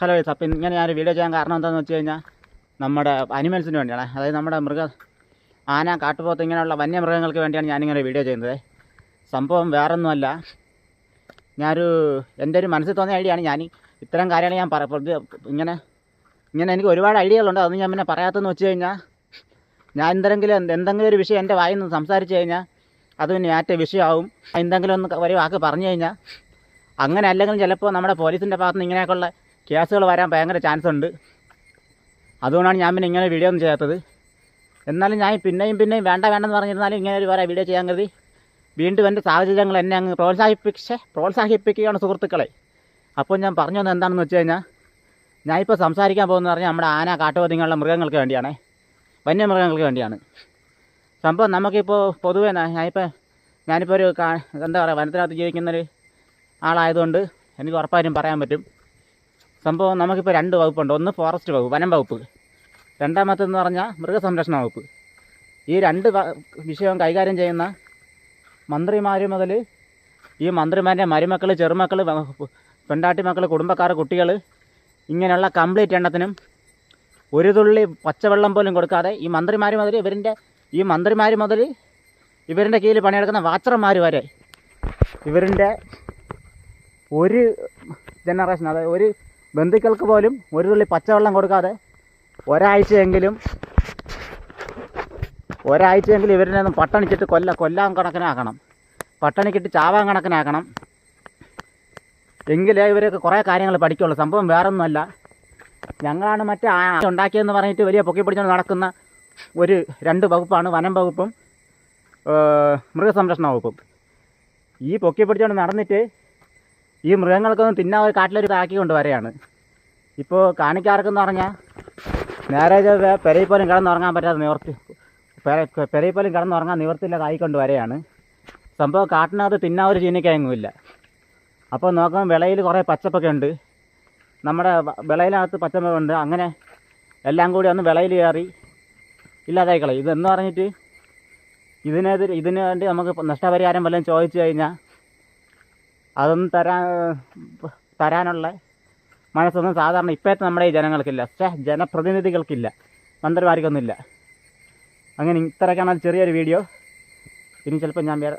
Hello അപ്പം ഇങ്ങനെ ഞാനൊരു വീഡിയോ ചെയ്യാൻ കാരണം എന്താണെന്ന് വെച്ച് കഴിഞ്ഞാൽ നമ്മുടെ അനിമൽസിന് വേണ്ടിയാണ്. അതായത് നമ്മുടെ ആന, കാട്ടുപോത്ത് ഇങ്ങനെയുള്ള വന്യമൃഗങ്ങൾക്ക് വേണ്ടിയാണ് ഞാനിങ്ങനെ വീഡിയോ ചെയ്യുന്നത്. സംഭവം വേറൊന്നുമല്ല, എൻ്റെ ഒരു മനസ്സിൽ തോന്നിയ ഐഡിയ ആണ്. ഞാൻ ഇത്തരം കാര്യങ്ങൾ ഞാൻ ഇങ്ങനെ എനിക്ക് ഒരുപാട് ഐഡിയകളുണ്ട്. അതൊന്നും ഞാൻ പിന്നെ പറയാത്തതെന്ന് വെച്ച് കഴിഞ്ഞാൽ, ഞാൻ എന്തെങ്കിലും ഒരു വിഷയം എൻ്റെ വായിൽ നിന്ന് സംസാരിച്ച് കഴിഞ്ഞാൽ അത് പിന്നെ ഏറ്റ വിഷയമാവും. എന്തെങ്കിലും ഒരു വാക്ക് പറഞ്ഞു കഴിഞ്ഞാൽ, അങ്ങനെ അല്ലെങ്കിൽ ചിലപ്പോൾ നമ്മുടെ പോലീസിൻ്റെ ഭാഗത്ത് നിന്ന് ഇങ്ങനെയൊക്കെയുള്ള കേസുകൾ വരാൻ ഭയങ്കര ചാൻസ് ഉണ്ട്. അതുകൊണ്ടാണ് ഞാൻ പിന്നെ ഇങ്ങനെ വീഡിയോ ഒന്നും ചെയ്യാത്തത്. എന്നാലും ഞാൻ പിന്നെയും വേണ്ടെന്ന് പറഞ്ഞിരുന്നാലും ഇങ്ങനെ ഒരു വീഡിയോ ചെയ്യാൻ കരുതി വീണ്ടും എൻ്റെ സാഹചര്യങ്ങൾ എന്നെ അങ്ങ് പ്രോത്സാഹിപ്പിക്കുകയാണ് സുഹൃത്തുക്കളെ. അപ്പോൾ ഞാൻ പറഞ്ഞു വന്നത് എന്താണെന്ന് വെച്ച് കഴിഞ്ഞാൽ, ഞാനിപ്പോൾ സംസാരിക്കാൻ പോകുന്നത് പറഞ്ഞാൽ നമ്മുടെ ആന, കാട്ടുപോത്ത് ഇങ്ങനെയുള്ള മൃഗങ്ങൾക്ക് വേണ്ടിയാണ്, വന്യമൃഗങ്ങൾക്ക് വേണ്ടിയാണ്. സംഭവം നമുക്കിപ്പോൾ പൊതുവേ ഞാനിപ്പോൾ ഒരു എന്താ പറയുക, വനത്തിനകത്ത് ജീവിക്കുന്നൊരു ആളായതുകൊണ്ട് എനിക്ക് ഉറപ്പായിട്ടും പറയാൻ പറ്റും. സംഭവം നമുക്കിപ്പോൾ 2 വകുപ്പുണ്ട്. ഒന്ന് ഫോറസ്റ്റ് വകുപ്പ്, വനം വകുപ്പ്. രണ്ടാമത്തെന്ന് പറഞ്ഞാൽ മൃഗസംരക്ഷണ വകുപ്പ്. ഈ 2 വിഷയവും കൈകാര്യം ചെയ്യുന്ന മന്ത്രിമാർ മുതൽ ഈ മന്ത്രിമാരുടെ മരുമക്കൾ, ചെറുമക്കൾ, പെണ്ടാട്ടി മക്കൾ, കുടുംബക്കാർ, കുട്ടികൾ, ഇങ്ങനെയുള്ള കംപ്ലീറ്റ് എണ്ണത്തിനും ഒരു തുള്ളി പച്ചവെള്ളം പോലും കൊടുക്കാതെ ഈ മന്ത്രിമാർ മുതൽ ഇവരുടെ കീഴിൽ പണിയെടുക്കുന്ന വാച്ചർമാർ വരെ ഇവരുടെ ഒരു ജനറേഷൻ, അതായത് ഒരു ബന്ധുക്കൾക്ക് പോലും ഒരു തുള്ളി പച്ചവെള്ളം കൊടുക്കാതെ ഒരാഴ്ചയെങ്കിലും ഇവരിനെ ഒന്ന് പട്ടണിക്കിട്ട് കൊല്ലാൻ കണക്കിനാക്കണം, പട്ടണിക്കിട്ട് ചാവാൻ കണക്കിനാക്കണം. എങ്കിലേ ഇവരൊക്കെ കുറേ കാര്യങ്ങൾ പഠിക്കുള്ളൂ. സംഭവം വേറൊന്നുമല്ല, ഞങ്ങളാണ് മറ്റേ ഉണ്ടാക്കിയതെന്ന് പറഞ്ഞിട്ട് വലിയ പൊക്കി പിടിച്ചുകൊണ്ട് നടക്കുന്ന 2 വകുപ്പാണ് വനം വകുപ്പും മൃഗസംരക്ഷണ വകുപ്പും. ഈ പൊക്കി പിടിച്ചുകൊണ്ട് നടന്നിട്ട് ഈ മൃഗങ്ങൾക്കൊന്നും തിന്നാൻ ഒരു കാട്ടിലൊരു ആക്കിക്കൊണ്ട് വരെയാണ്. ഇപ്പോൾ കാണിക്കാർക്കെന്ന് പറഞ്ഞാൽ നേരെ പെരയിൽ പോലും കിടന്നുറങ്ങാൻ പറ്റാതെ പെരയിൽ പോലും കിടന്നുറങ്ങാൻ നിവർത്തില്ലാതായിക്കൊണ്ട് വരെയാണ്. സംഭവം കാട്ടിനകത്ത് തിന്നാൻ ഒരു ചീനിക്കയങ്ങുമില്ല. അപ്പോൾ നോക്കുമ്പോൾ വിളയിൽ കുറേ പച്ചപ്പൊക്കെ ഉണ്ട്, നമ്മുടെ വിളയിനകത്ത് പച്ചപ്പൊക്കെ. അങ്ങനെ എല്ലാം കൂടി ഒന്ന് വിളയിൽ കയറി ഇല്ലാതായി കളയും. ഇതെന്ന് പറഞ്ഞിട്ട് ഇതിന് വേണ്ടി നമുക്ക് നഷ്ടപരിഹാരം വല്ലതും ചോദിച്ചു കഴിഞ്ഞാൽ അതൊന്നും തരാനുള്ള മനസ്സൊന്നും സാധാരണ ഇപ്പോഴത്തെ നമ്മുടെ ഈ ജനങ്ങൾക്കില്ല, ജനപ്രതിനിധികൾക്കില്ല, മന്ത്രിമാർക്കൊന്നുമില്ല. അങ്ങനെ ഇത്രയൊക്കെയാണ് ചെറിയൊരു വീഡിയോ. ഇനി ചിലപ്പോൾ ഞാൻ വേറെ